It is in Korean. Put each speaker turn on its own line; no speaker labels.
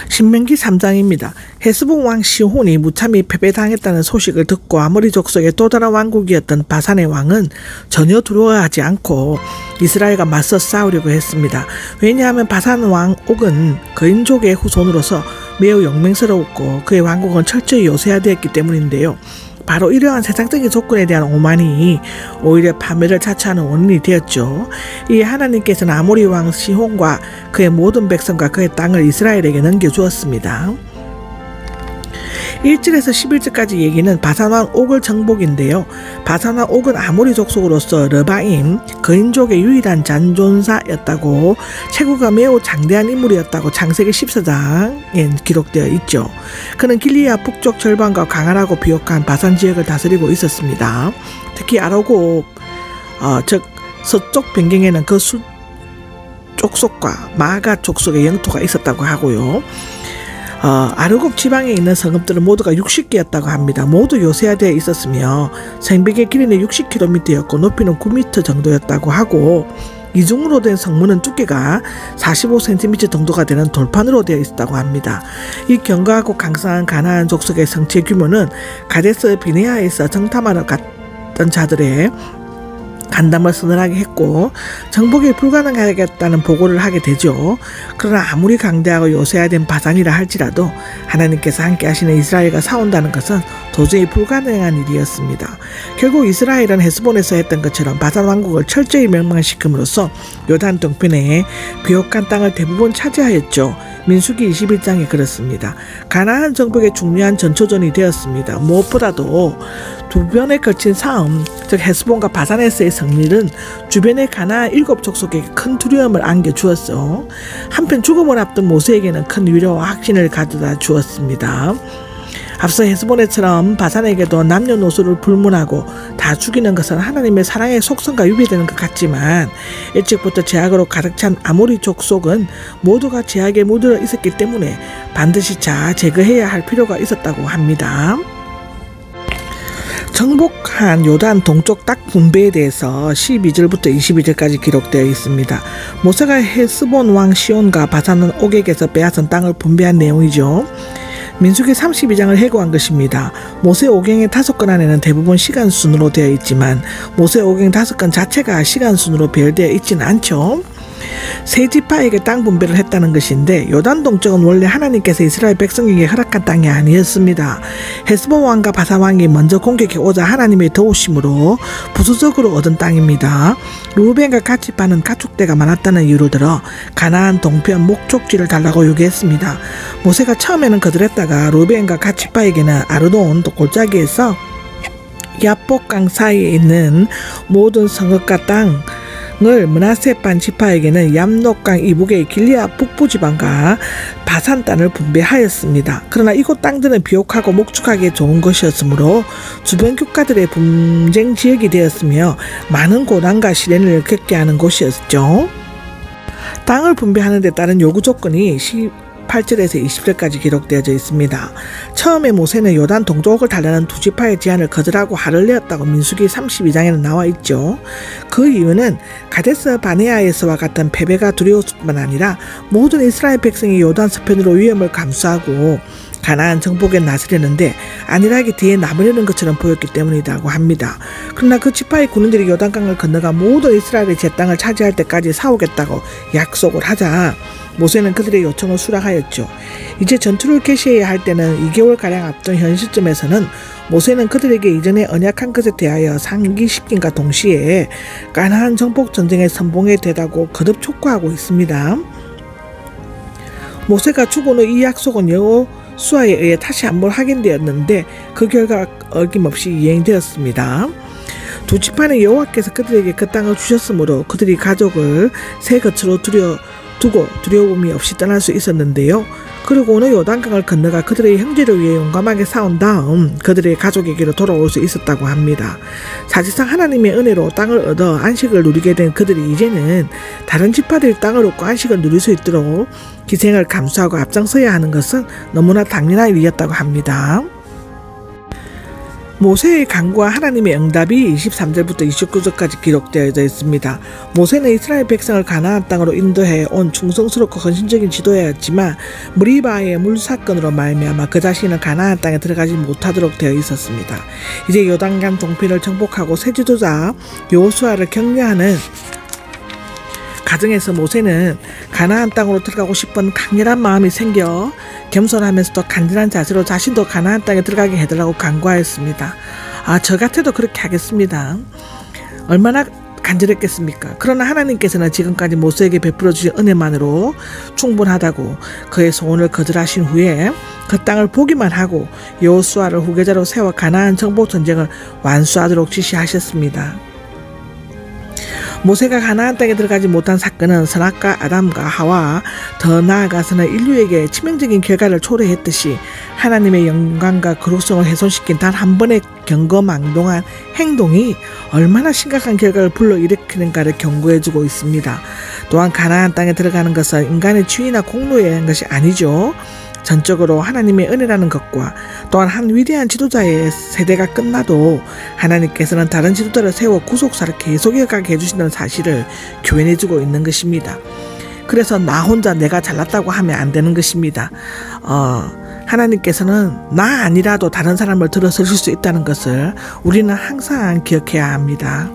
신명기 3장입니다. 헤스본 왕 시혼이 무참히 패배당했다는 소식을 듣고 아모리 족속의 또 다른 왕국이었던 바산의 왕은 전혀 두려워하지 않고 이스라엘과 맞서 싸우려고 했습니다. 왜냐하면 바산 왕 옥은 거인족의 후손으로서 매우 영맹스러웠고 그의 왕국은 철저히 요새화되었기 때문인데요. 바로 이러한 세상적인 조건에 대한 오만이 오히려 파멸을 자초하는 원인이 되었죠. 이에 하나님께서는 아모리 왕 시혼과 그의 모든 백성과 그의 땅을 이스라엘에게 넘겨주었습니다. 1절에서 11절까지 얘기는 바산왕 옥을 정복인데요. 바산왕 옥은 아모리 족속으로서 르바임, 거인족의 유일한 잔존사였다고, 체구가 매우 장대한 인물이었다고 창세기 14장에 기록되어 있죠. 그는 길리앗 북쪽 절반과 광활하고 비옥한 바산 지역을 다스리고 있었습니다. 특히 아르곱, 즉 서쪽 변경에는 그 족속과 마가 족속의 영토가 있었다고 하고요. 아르곱 지방에 있는 성읍들은 모두가 60개였다고 합니다. 모두 요새화되어 있었으며 성벽의 길이는 60km였고 높이는 9m 정도였다고 하고, 이중으로 된 성문은 두께가 45cm 정도가 되는 돌판으로 되어 있었다고 합니다. 이 견고하고 강성한 가나안 족속의 성체 규모는 가데스 비네아에서 정탐하러 갔던 자들의 간담을 서늘하게 했고 정복이 불가능하겠다는 보고를 하게 되죠. 그러나 아무리 강대하고 요새화된 바산이라 할지라도 하나님께서 함께 하시는 이스라엘과 싸운다는 것은 도저히 불가능한 일이었습니다. 결국 이스라엘은 헤스본에서 했던 것처럼 바산 왕국을 철저히 멸망시킴으로써 요단 동편의 비옥한 땅을 대부분 차지하였죠. 민수기 21장에 그렇습니다. 가나안 정복의 중요한 전초전이 되었습니다. 무엇보다도 두 번에 걸친 싸움, 즉 헤스본과 바산에서의 승리는 주변의 가나안 7족속에게 큰 두려움을 안겨주었어. 한편 죽음을 앞둔 모세에게는 큰 위로와 확신을 가져다 주었습니다. 앞서 헤스본에처럼 바산에게도 남녀노소를 불문하고 다 죽이는 것은 하나님의 사랑의 속성과 위배되는 것 같지만, 일찍부터 제약으로 가득 찬 아모리 족속은 모두가 제약에 물들어 있었기 때문에 반드시 제거해야 할 필요가 있었다고 합니다. 정복한 요단 동쪽 땅 분배에 대해서 12절부터 22절까지 기록되어 있습니다. 모세가 헤스본 왕 시온과 바산 옥에게서 빼앗은 땅을 분배한 내용이죠. 민수기 32장을 해고한 것입니다. 모세 오경의 5건 안에는 대부분 시간 순으로 되어 있지만 모세 오경 5건 자체가 시간 순으로 배열되어 있지는 않죠. 세 지파에게 땅 분배를 했다는 것인데, 요단 동쪽은 원래 하나님께서 이스라엘 백성에게 허락한 땅이 아니었습니다. 헤스본 왕과 바산 왕이 먼저 공격해 오자 하나님의 도우심으로 부수적으로 얻은 땅입니다. 루벤과 갓지파는 가축대가 많았다는 이유로 들어 가나안 동편 목축지를 달라고 요구했습니다. 모세가 처음에는 거절했다가 루벤과 갓지파에게는 아르논 골짜기에서 야복강 사이에 있는 모든 성읍과 땅 을 므낫세 반 지파에게는 얌녹강 이북의 길리앗 북부 지방과 바산 땅을 분배하였습니다. 그러나 이곳 땅들은 비옥하고 목축하기에 좋은 것이었으므로 주변 국가들의 분쟁 지역이 되었으며 많은 고난과 시련을 겪게 하는 곳이었죠. 땅을 분배하는 데 따른 요구 조건이 8절에서 20절까지 기록되어져 있습니다. 처음에 모세는 요단 동쪽을 달라는 두 지파의 제안을 거절하고 화를 내었다고 민수기 32장에는 나와 있죠. 그 이유는 가데스 바네아에서와 같은 패배가 두려웠을 뿐만 아니라 모든 이스라엘 백성이 요단 서편으로 위험을 감수하고 가나안 정복에 나서려는데 안일하게 뒤에 남으려는 것처럼 보였기 때문이라고 합니다. 그러나 그 지파의 군인들이 요단강을 건너가 모든 이스라엘의 제 땅을 차지할 때까지 싸우겠다고 약속을 하자 모세는 그들의 요청을 수락하였죠. 이제 전투를 개시해야 할 때는 2개월가량 앞둔 현 시점에서는 모세는 그들에게 이전에 언약한 것에 대하여 상기시킴과 동시에 가나안 정복 전쟁의 선봉에 대다고 거듭 촉구하고 있습니다. 모세가 죽은 후 이 약속은 여호수아에 의해 다시 한번 확인되었는데 그 결과 어김없이 이행되었습니다. 두 지파는 여호와께서 그들에게 그 땅을 주셨으므로 그들이 가족을 새 겉으로 두고 두려움이 없이 떠날 수 있었는데요. 그리고는 요단강을 건너가 그들의 형제를 위해 용감하게 싸운 다음 그들의 가족에게로 돌아올 수 있었다고 합니다. 사실상 하나님의 은혜로 땅을 얻어 안식을 누리게 된 그들이 이제는 다른 지파들이 땅을 얻고 안식을 누릴 수 있도록 희생을 감수하고 앞장서야 하는 것은 너무나 당연한 일이었다고 합니다. 모세의 간구와 하나님의 응답이 23절부터 29절까지 기록되어 있습니다. 모세는 이스라엘 백성을 가나안 땅으로 인도해 온 충성스럽고 헌신적인 지도자였지만 무리바의 물사건으로 말미암아 그 자신은 가나안 땅에 들어가지 못하도록 되어 있었습니다. 이제 요단강 동편을 정복하고 새 지도자 여호수아를 격려하는 가정에서 모세는 가나안 땅으로 들어가고 싶은 강렬한 마음이 생겨 겸손하면서도 간절한 자세로 자신도 가나안 땅에 들어가게 해달라고 간구하였습니다. 저 같아도 그렇게 하겠습니다. 얼마나 간절했겠습니까? 그러나 하나님께서는 지금까지 모세에게 베풀어 주신 은혜만으로 충분하다고 그의 소원을 거절하신 후에 그 땅을 보기만 하고 여호수아를 후계자로 세워 가나안 정복 전쟁을 완수하도록 지시하셨습니다. 모세가 가나안 땅에 들어가지 못한 사건은 선악과 아담과 하와, 더 나아가서는 인류에게 치명적인 결과를 초래했듯이 하나님의 영광과 거룩성을 훼손시킨 단 한 번의 경거망동한 행동이 얼마나 심각한 결과를 불러일으키는가를 경고해주고 있습니다. 또한 가나안 땅에 들어가는 것은 인간의 지위나 공로에 한 것이 아니죠. 전적으로 하나님의 은혜라는 것과 또한 한 위대한 지도자의 세대가 끝나도 하나님께서는 다른 지도자를 세워 구속사를 계속 이어가게 해주신다는 사실을 교훈해주고 있는 것입니다. 그래서 나 혼자 내가 잘났다고 하면 안 되는 것입니다. 하나님께서는 나 아니라도 다른 사람을 들어서실 수 있다는 것을 우리는 항상 기억해야 합니다.